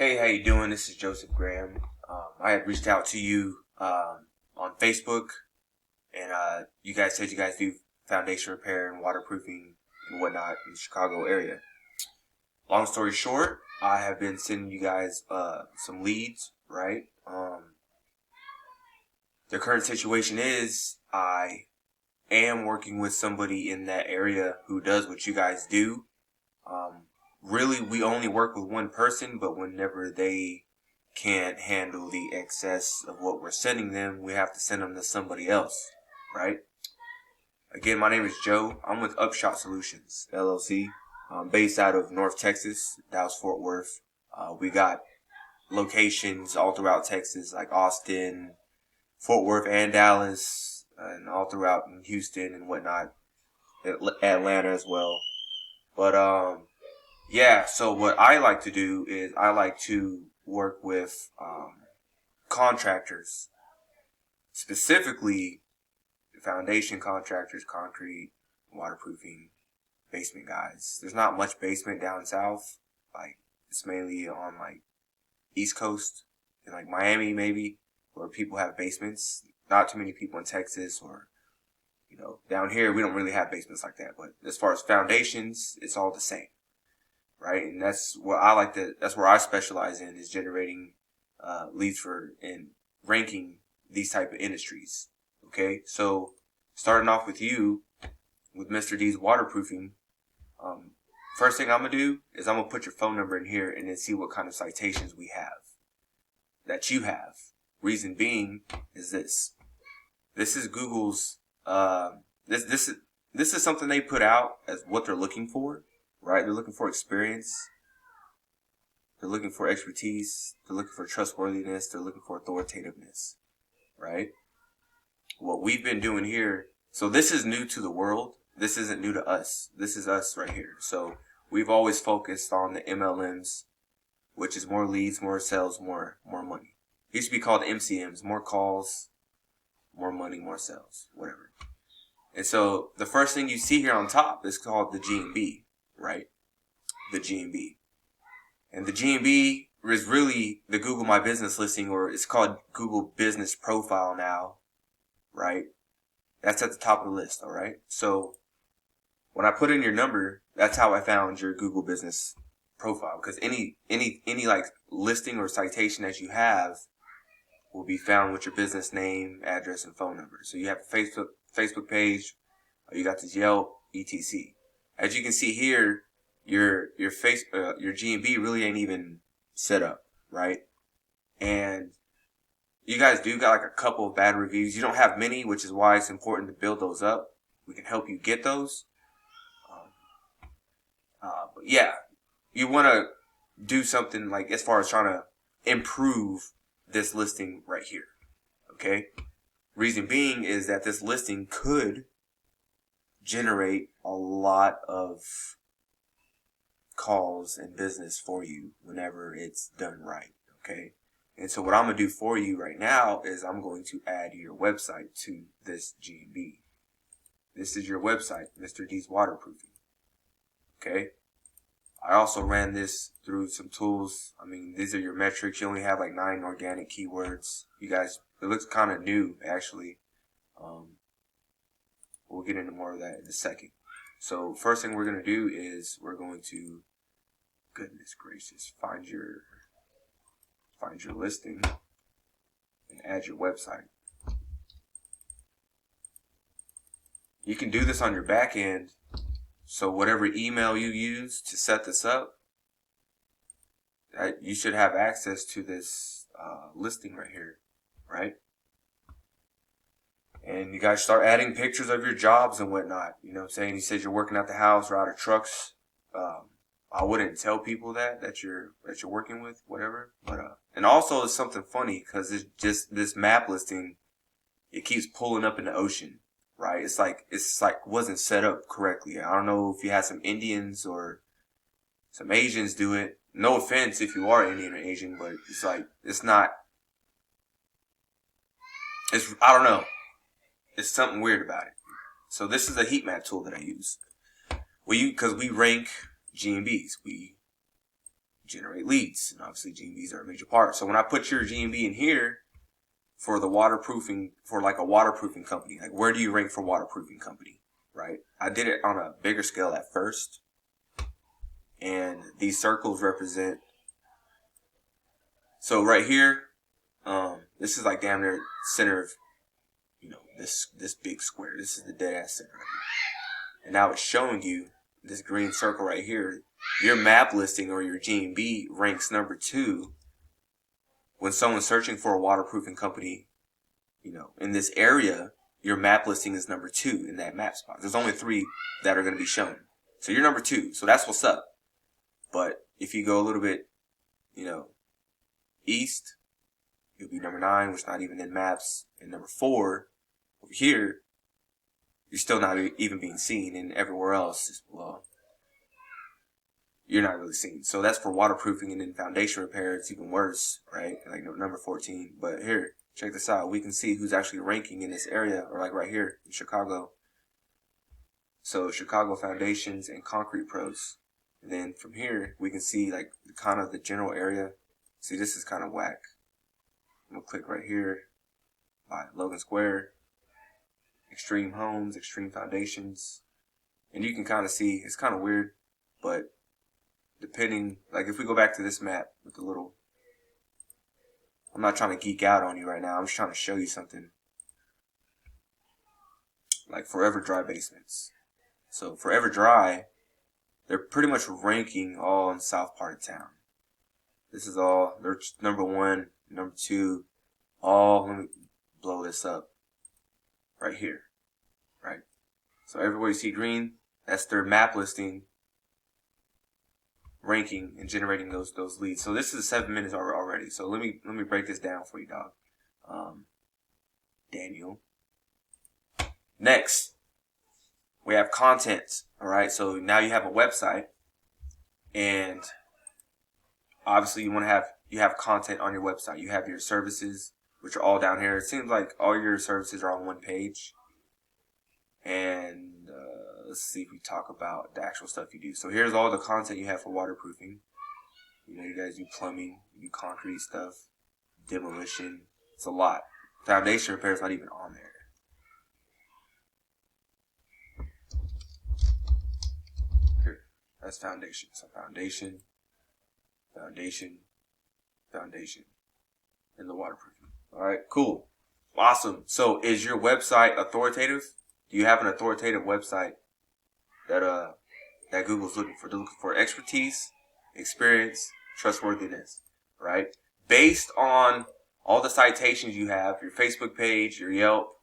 Hey, how you doing? This is Joseph Graham. I had reached out to you on Facebook, and you guys said you guys do foundation repair and waterproofing and whatnot in the Chicago area. Long story short, I have been sending you guys some leads, right? The current situation is I am working with somebody in that area who does what you guys do. Really, we only work with one person, but whenever they can't handle the excess of what we're sending them, we have to send them to somebody else, right? Again, my name is Joe. I'm with UpShot Solutions LLC. I'm based out of North Texas, Dallas-Fort Worth. We got locations all throughout Texas, like Austin, Fort Worth, and Dallas, and all throughout in Houston and whatnot, Atlanta as well. But yeah, so what I like to do is I like to work with contractors, specifically foundation contractors, concrete, waterproofing, basement guys. There's not much basement down south. Like, it's mainly on like East Coast and like Miami maybe, where people have basements. Not too many people in Texas or, down here we don't really have basements like that. But as far as foundations, it's all the same. Right, and that's what that's where I specialize in, is generating leads for and ranking these type of industries. Okay, so starting off with you, with Mr.D's waterproofing, first thing I'm gonna do is I'm gonna put your phone number in here and then see what kind of citations we have that you have. Reason being is this is Google's this is something they put out as what they're looking for. Right? They're looking for experience. They're looking for expertise. They're looking for trustworthiness. They're looking for authoritativeness. Right? What we've been doing here, so this is new to the world. This isn't new to us. This is us right here. So we've always focused on the MLM'S, which is more leads, more sales, more money. It used to be called MCMS, more calls, more money, more sales, whatever. And so the first thing you see here on top is called the G&B. Right? The G&B. And the G&B is really the Google My Business listing, or it's called Google Business Profile now. Right? That's at the top of the list, alright? So when I put in your number, that's how I found your Google Business Profile. Because any like listing or citation that you have will be found with your business name, address, and phone number. So you have a Facebook page, you got this Yelp, etc. As you can see here, your G&B really ain't even set up, right? And you guys do got like a couple of bad reviews. You don't have many, which is why it's important to build those up. We can help you get those. But yeah, you want to do something like as far as trying to improve this listing right here. Okay? Reason being is that this listing could generate a lot of calls and business for you whenever it's done right, okay? And so what I'm going to do for you right now is I'm going to add your website to this G&B. This is your website, Mr.D's Waterproofing, okay? I also ran this through some tools. I mean, these are your metrics. You only have like 9 organic keywords. You guys, it looks kind of new, actually. We'll get into more of that in a second. So first thing we're going to do is we're going to, goodness gracious, find your listing and add your website. You can do this on your back end. So whatever email you use to set this up, you should have access to this listing right here, right? And you guys start adding pictures of your jobs and whatnot. You know what I'm saying? You said you're working at the house or out of trucks. I wouldn't tell people that you're working with, whatever. But and also it's something funny because it's just this map listing. It keeps pulling up in the ocean, right? It's like wasn't set up correctly. I don't know if you had some Indians or some Asians do it. No offense if you are Indian or Asian, but it's like it's not. I don't know. It's something weird about it. So this is a heat map tool that I use. Because we rank G&Bs. We generate leads. And obviously GMBs are a major part. So when I put your GMB in here for the waterproofing, for like a waterproofing company, like where do you rank for waterproofing company, right? I did it on a bigger scale at first. And these circles represent, so right here, this is like damn near center of, this big square. This is the dead ass center right here. And now it's showing you this green circle right here. Your map listing or your GMB ranks number 2 when someone's searching for a waterproofing company, in this area. Your map listing is number 2 in that map spot. There's only 3 that are going to be shown. So you're number 2. So that's what's up. But if you go a little bit, east, you'll be number 9, which is not even in maps. And number 4, over here, you're still not even being seen. And everywhere else, well, you're not really seen. So that's for waterproofing. And then foundation repair, it's even worse, right? Like number 14. But here, check this out. We can see who's actually ranking in this area, or like right here in Chicago. So Chicago Foundations and Concrete Pros. And then from here, we can see like kind of the general area. See, this is kind of whack. I'm going to click right here by Logan Square, Extreme Homes, Extreme Foundations. And you can kind of see, it's kind of weird, but depending, like if we go back to this map with the little, I'm not trying to geek out on you right now. I'm just trying to show you something. Like Forever Dry basements. So Forever Dry, they're pretty much ranking all in the south part of town. This is all, they're number 1, number 2, all, let me blow this up, right here, right? So everywhere you see green, that's their map listing, ranking and generating those leads. So this is 7 minutes already. So let me break this down for you, dog. Daniel. Next, we have content. All right. So now you have a website, and obviously you have content on your website. You have your services, which are all down here. It seems like all your services are on one page. And let's see if we talk about the actual stuff you do. So here's all the content you have for waterproofing. You guys do plumbing, you do concrete stuff, demolition. It's a lot. Foundation repair is not even on there. Here, that's foundation. So foundation, and the waterproofing. All right, cool, awesome. So is your website authoritative? Do you have an authoritative website that Google's looking for? They're looking for expertise, experience, trustworthiness, right? Based on all the citations you have, your Facebook page, your Yelp,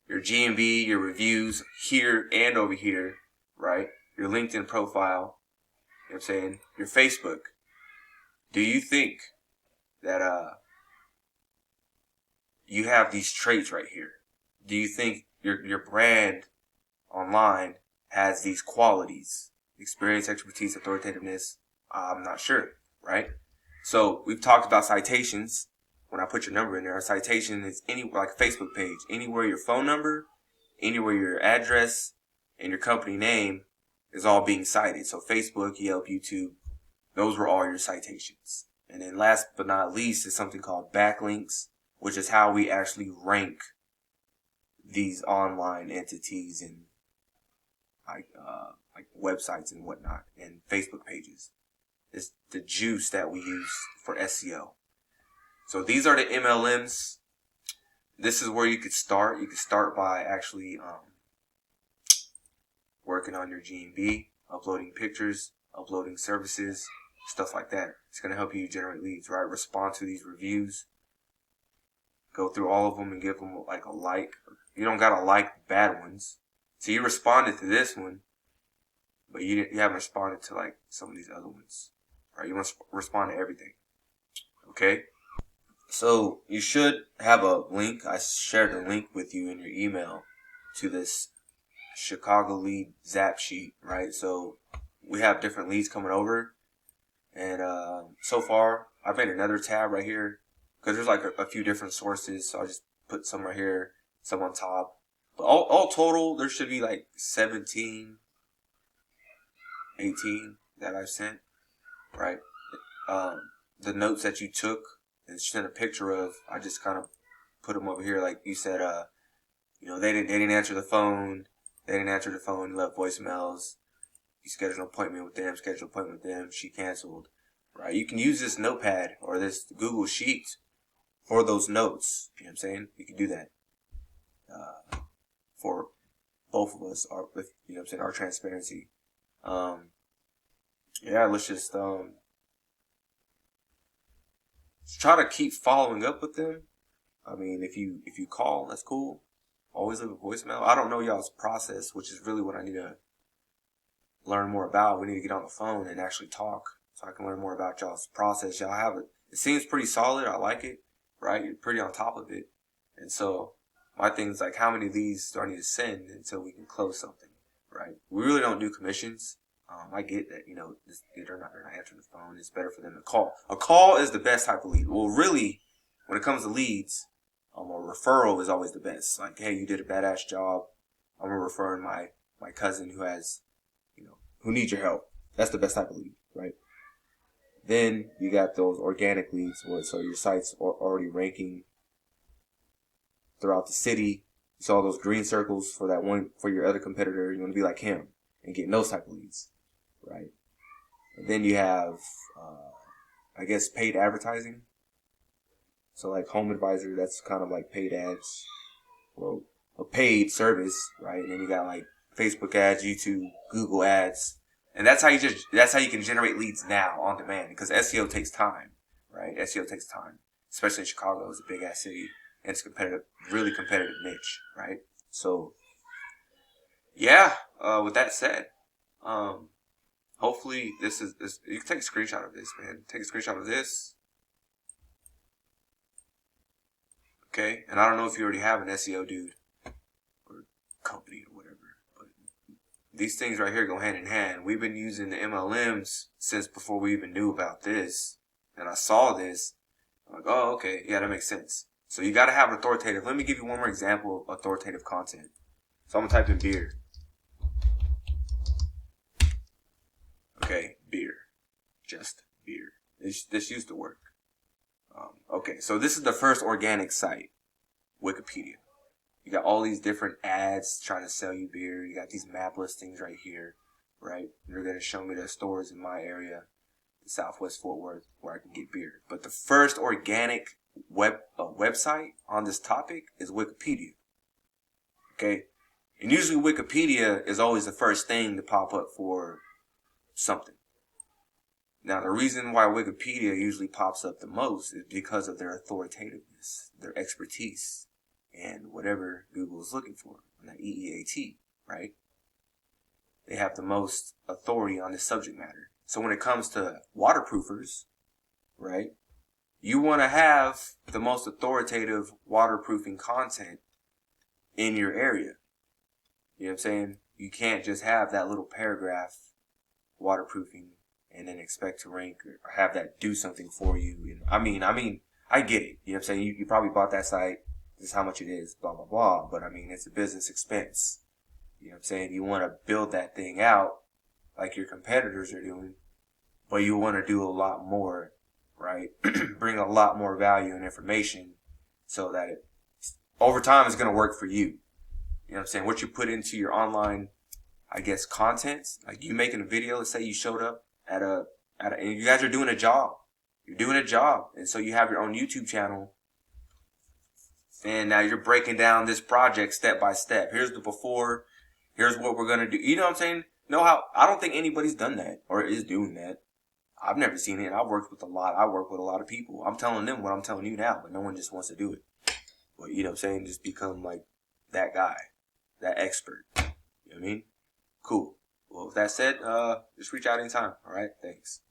your GMB, your reviews here and over here, right? Your LinkedIn profile, you know what I'm saying? Your Facebook. Do you think that you have these traits right here? Do you think your brand online has these qualities? Experience, expertise, authoritativeness? I'm not sure, right? So we've talked about citations. When I put your number in there, a citation is like a Facebook page. Anywhere your phone number, anywhere your address, and your company name is all being cited. So Facebook, Yelp, YouTube, those were all your citations. And then last but not least is something called backlinks, which is how we actually rank these online entities and like websites and whatnot and Facebook pages. It's the juice that we use for SEO. So these are the MLMs. This is where you could start. You could start by actually working on your GMB, uploading pictures, uploading services, stuff like that. It's going to help you generate leads, right? Respond to these reviews. Go through all of them and give them like a like. You don't got to like bad ones. So you responded to this one, but you haven't responded to like some of these other ones, right? You must respond to everything. Okay? So you should have a link. I shared a link with you in your email to this Chicago lead zap sheet, right? So we have different leads coming over. And so far, I've made another tab right here because there's like a few different sources. So I just put some right here, some on top. But all total, there should be like 17, 18 that I've sent, right? the notes that you took and sent a picture of. I just kind of put them over here, like you said. They didn't answer the phone. They didn't answer the phone. Left voicemails. You scheduled an appointment with them. She canceled. Right? You can use this notepad or this Google Sheet for those notes. You know what I'm saying? You can do that for both of us. Our transparency. Let's just try to keep following up with them. I mean, if you call, that's cool. Always leave a voicemail. I don't know y'all's process, which is really what I need to learn more about. We need to get on the phone and actually talk so I can learn more about y'all's process. Y'all have it. It seems pretty solid. I like it, right? You're pretty on top of it. And so my thing is like, how many leads do I need to send until we can close something, right? We really don't do commissions. I get that, they're not answering the phone. It's better for them to call. A call is the best type of lead. Well, really, when it comes to leads, a referral is always the best. Like, hey, you did a badass job. I'm referring my cousin who has, who needs your help. That's the best type of lead, right? Then you got those organic leads, so your site's already ranking throughout the city. You saw those green circles for that one, for your other competitor. You want to be like him and get those type of leads, right? And then you have, paid advertising. So like Home Advisor, that's kind of like paid ads, well, a paid service, right? And then you got like Facebook ads, YouTube, Google ads, and that's how you can generate leads now on demand, because SEO takes time, right? SEO takes time, especially in Chicago. It's a big ass city and it's competitive, really competitive niche, right? So with that said, hopefully this. You can take a screenshot of this, man. Take a screenshot of this. Okay, and I don't know if you already have an SEO dude or company or whatever, but these things right here go hand in hand. We've been using the MLMs since before we even knew about this, and I saw this. I'm like, oh, okay, yeah, that makes sense. So you got to have authoritative. Let me give you one more example of authoritative content. So I'm gonna type in beer. Okay, beer, just beer. This used to work. Okay, so this is the first organic site, Wikipedia. You got all these different ads trying to sell you beer. You got these map listings right here, right? They're going to show me the stores in my area, Southwest Fort Worth, where I can get beer. But the first organic website on this topic is Wikipedia. Okay? And usually Wikipedia is always the first thing to pop up for something. Now, the reason why Wikipedia usually pops up the most is because of their authoritativeness, their expertise, and whatever Google is looking for, that EEAT, right? They have the most authority on this subject matter. So when it comes to waterproofers, right, you want to have the most authoritative waterproofing content in your area. You know what I'm saying? You can't just have that little paragraph waterproofing and then expect to rank or have that do something for you. I mean, I get it. You know what I'm saying? You probably bought that site. This is how much it is, blah, blah, blah. But I mean, it's a business expense. You know what I'm saying? You want to build that thing out like your competitors are doing, but you want to do a lot more, right? Bring a lot more value and information so that over time it's going to work for you. You know what I'm saying? What you put into your online, content, like you making a video, let's say you showed up and you guys are doing a job. You're doing a job. And so you have your own YouTube channel. And now you're breaking down this project step by step. Here's the before. Here's what we're going to do. You know what I'm saying? I don't think anybody's done that or is doing that. I've never seen it. I work with a lot of people. I'm telling them what I'm telling you now, but no one just wants to do it. But you know what I'm saying? Just become like that guy, that expert. You know what I mean? Cool. Well, with that said, just reach out anytime. All right. Thanks.